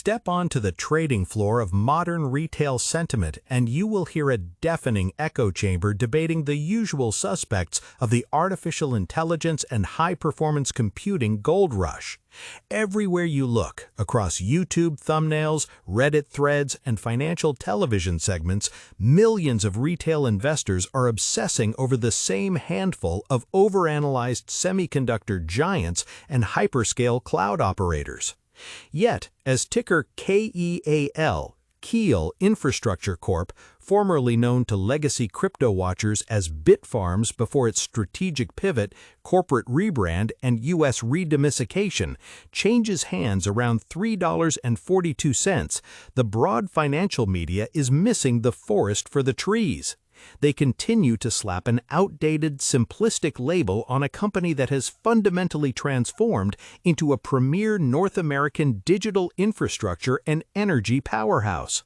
Step onto the trading floor of modern retail sentiment and you will hear a deafening echo chamber debating the usual suspects of the artificial intelligence and high-performance computing gold rush. Everywhere you look, across YouTube thumbnails, Reddit threads, and financial television segments, millions of retail investors are obsessing over the same handful of overanalyzed semiconductor giants and hyperscale cloud operators. Yet, as ticker KEAL, Keel Infrastructure Corp., formerly known to legacy crypto watchers as Bitfarms before its strategic pivot, corporate rebrand, and U.S. redomiciliation, changes hands around $3.42, the broad financial media is missing the forest for the trees. They continue to slap an outdated, simplistic label on a company that has fundamentally transformed into a premier North American digital infrastructure and energy powerhouse.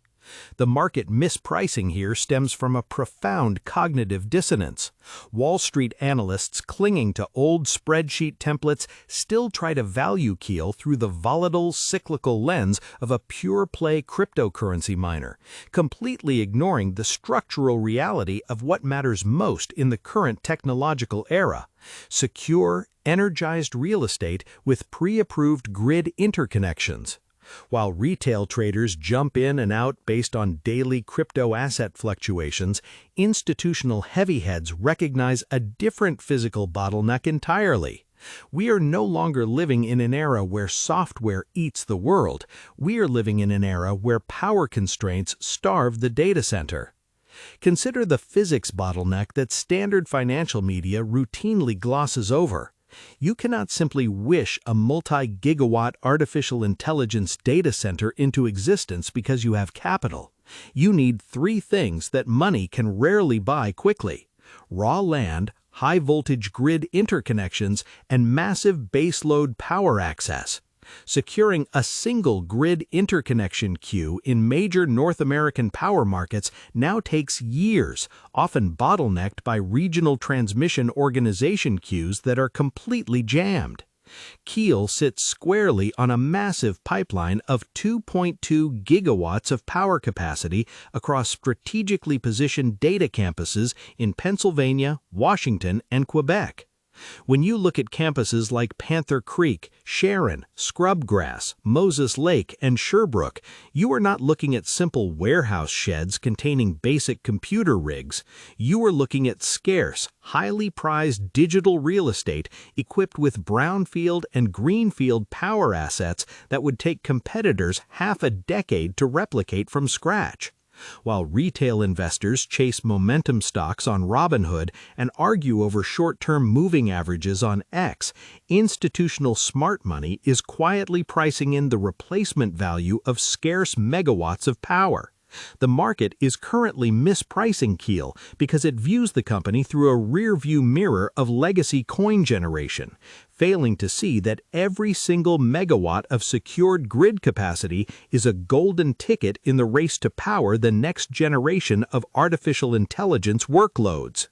The market mispricing here stems from a profound cognitive dissonance. Wall Street analysts clinging to old spreadsheet templates still try to value Keel through the volatile, cyclical lens of a pure-play cryptocurrency miner, completely ignoring the structural reality of what matters most in the current technological era: secure, energized real estate with pre-approved grid interconnections. While retail traders jump in and out based on daily crypto asset fluctuations, institutional heavyheads recognize a different physical bottleneck entirely. We are no longer living in an era where software eats the world. We are living in an era where power constraints starve the data center. Consider the physics bottleneck that standard financial media routinely glosses over. You cannot simply wish a multi-gigawatt artificial intelligence data center into existence because you have capital. You need three things that money can rarely buy quickly: raw land, high-voltage grid interconnections, and massive baseload power access. Securing a single grid interconnection queue in major North American power markets now takes years, often bottlenecked by regional transmission organization queues that are completely jammed. Keel sits squarely on a massive pipeline of 2.2 gigawatts of power capacity across strategically positioned data campuses in Pennsylvania, Washington, and Quebec. When you look at campuses like Panther Creek, Sharon, Scrubgrass, Moses Lake, and Sherbrooke, you are not looking at simple warehouse sheds containing basic computer rigs. You are looking at scarce, highly prized digital real estate equipped with brownfield and greenfield power assets that would take competitors half a decade to replicate from scratch. While retail investors chase momentum stocks on Robinhood and argue over short-term moving averages on X, institutional smart money is quietly pricing in the replacement value of scarce megawatts of power. The market is currently mispricing Keel because it views the company through a rear-view mirror of legacy coin generation, failing to see that every single megawatt of secured grid capacity is a golden ticket in the race to power the next generation of artificial intelligence workloads.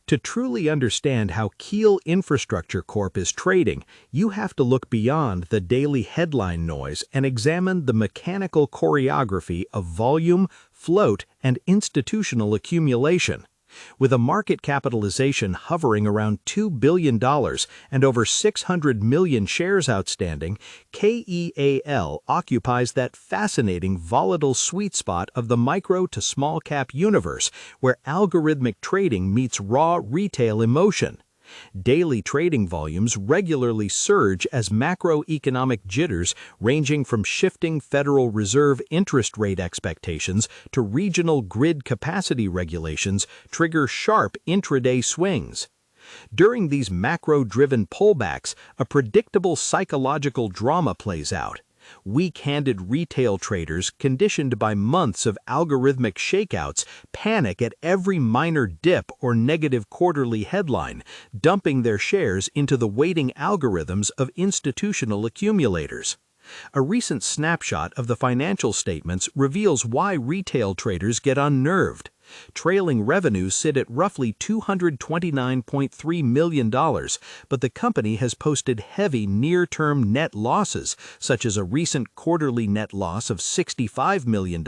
To truly understand how Keel Infrastructure Corp is trading, you have to look beyond the daily headline noise and examine the mechanical choreography of volume, float, and institutional accumulation. With a market capitalization hovering around $2 billion and over 600 million shares outstanding, KEAL occupies that fascinating volatile sweet spot of the micro to small cap universe where algorithmic trading meets raw retail emotion. Daily trading volumes regularly surge as macroeconomic jitters ranging from shifting Federal Reserve interest rate expectations to regional grid capacity regulations trigger sharp intraday swings. During these macro-driven pullbacks, a predictable psychological drama plays out. Weak-handed retail traders, conditioned by months of algorithmic shakeouts, panic at every minor dip or negative quarterly headline, dumping their shares into the waiting algorithms of institutional accumulators. A recent snapshot of the financial statements reveals why retail traders get unnerved. Trailing revenues sit at roughly $229.3 million, but the company has posted heavy near-term net losses, such as a recent quarterly net loss of $65 million,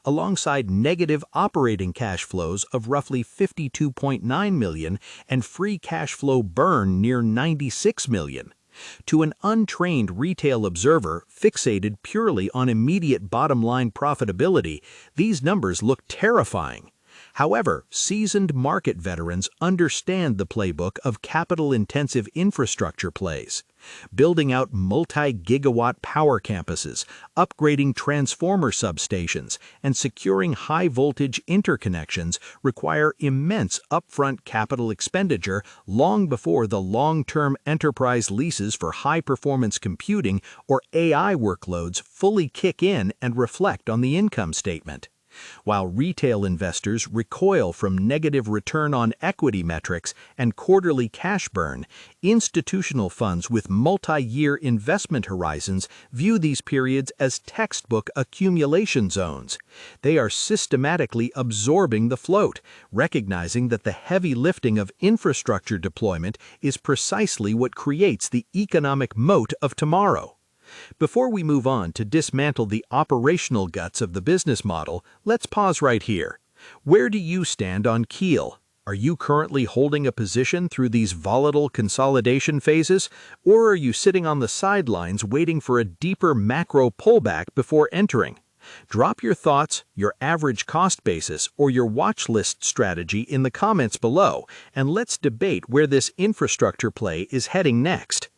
alongside negative operating cash flows of roughly $52.9 million and free cash flow burn near $96 million. To an untrained retail observer fixated purely on immediate bottom-line profitability, these numbers look terrifying. However, seasoned market veterans understand the playbook of capital-intensive infrastructure plays. Building out multi-gigawatt power campuses, upgrading transformer substations, and securing high-voltage interconnections require immense upfront capital expenditure long before the long-term enterprise leases for high-performance computing or AI workloads fully kick in and reflect on the income statement. While retail investors recoil from negative return on equity metrics and quarterly cash burn, institutional funds with multi-year investment horizons view these periods as textbook accumulation zones. They are systematically absorbing the float, recognizing that the heavy lifting of infrastructure deployment is precisely what creates the economic moat of tomorrow. Before we move on to dismantle the operational guts of the business model, let's pause right here. Where do you stand on Keel? Are you currently holding a position through these volatile consolidation phases, or are you sitting on the sidelines waiting for a deeper macro pullback before entering? Drop your thoughts, your average cost basis, or your watch list strategy in the comments below, and let's debate where this infrastructure play is heading next.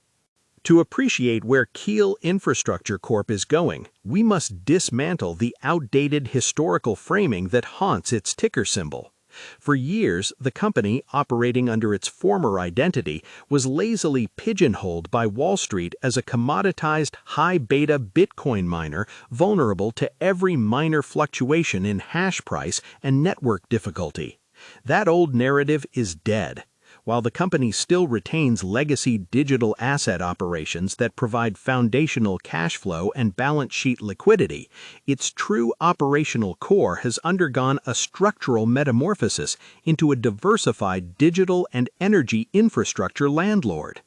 To appreciate where Keel Infrastructure Corp is going, we must dismantle the outdated historical framing that haunts its ticker symbol. For years, the company, operating under its former identity, was lazily pigeonholed by Wall Street as a commoditized high-beta Bitcoin miner vulnerable to every minor fluctuation in hash price and network difficulty. That old narrative is dead. While the company still retains legacy digital asset operations that provide foundational cash flow and balance sheet liquidity, its true operational core has undergone a structural metamorphosis into a diversified digital and energy infrastructure landlord.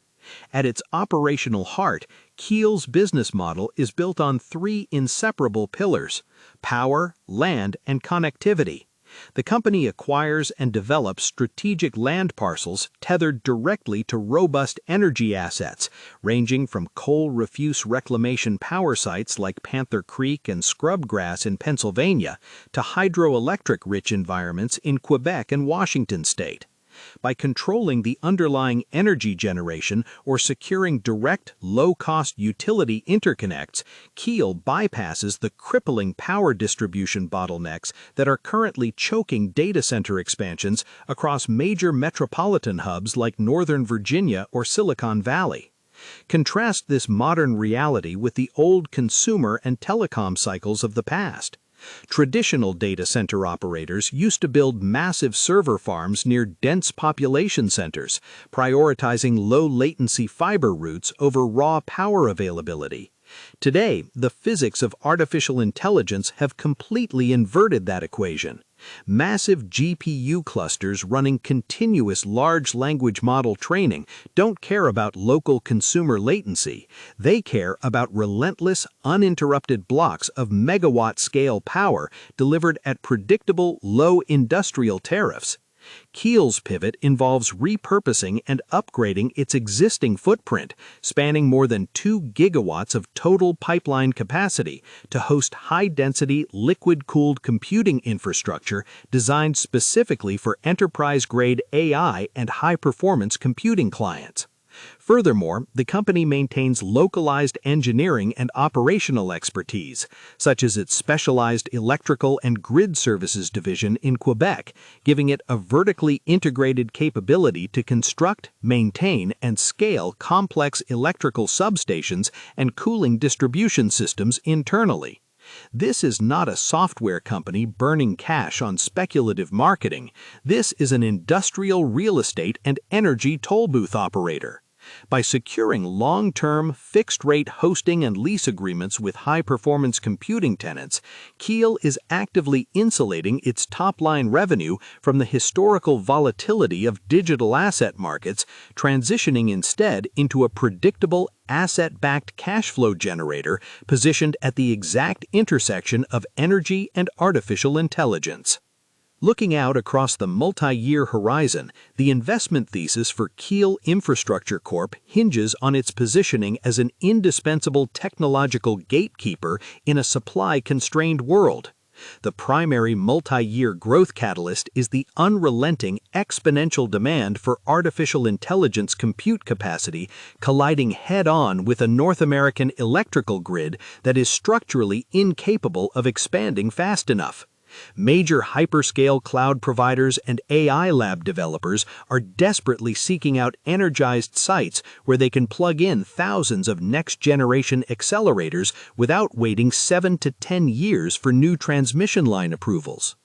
At its operational heart, Keel's business model is built on three inseparable pillars: power, land, and connectivity. The company acquires and develops strategic land parcels tethered directly to robust energy assets, ranging from coal refuse reclamation power sites like Panther Creek and Scrubgrass in Pennsylvania to hydroelectric-rich environments in Quebec and Washington state. By controlling the underlying energy generation or securing direct, low-cost utility interconnects, Keel bypasses the crippling power distribution bottlenecks that are currently choking data center expansions across major metropolitan hubs like Northern Virginia or Silicon Valley. Contrast this modern reality with the old consumer and telecom cycles of the past. Traditional data center operators used to build massive server farms near dense population centers, prioritizing low-latency fiber routes over raw power availability. Today, the physics of artificial intelligence have completely inverted that equation. Massive GPU clusters running continuous large language model training don't care about local consumer latency. They care about relentless, uninterrupted blocks of megawatt-scale power delivered at predictable, low industrial tariffs. Keel's pivot involves repurposing and upgrading its existing footprint, spanning more than 2 gigawatts of total pipeline capacity to host high-density, liquid-cooled computing infrastructure designed specifically for enterprise-grade AI and high-performance computing clients. Furthermore, the company maintains localized engineering and operational expertise, such as its specialized electrical and grid services division in Quebec, giving it a vertically integrated capability to construct, maintain, and scale complex electrical substations and cooling distribution systems internally. This is not a software company burning cash on speculative marketing. This is an industrial real estate and energy toll booth operator. By securing long-term, fixed-rate hosting and lease agreements with high-performance computing tenants, Keel is actively insulating its top-line revenue from the historical volatility of digital asset markets, transitioning instead into a predictable, asset-backed cash flow generator positioned at the exact intersection of energy and artificial intelligence. Looking out across the multi-year horizon, the investment thesis for Keel Infrastructure Corp hinges on its positioning as an indispensable technological gatekeeper in a supply-constrained world. The primary multi-year growth catalyst is the unrelenting exponential demand for artificial intelligence compute capacity colliding head-on with a North American electrical grid that is structurally incapable of expanding fast enough. Major hyperscale cloud providers and AI lab developers are desperately seeking out energized sites where they can plug in thousands of next-generation accelerators without waiting 7 to 10 years for new transmission line approvals.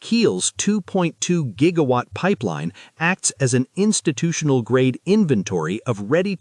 Keel's 2.2 gigawatt pipeline acts as an institutional-grade inventory of ready-to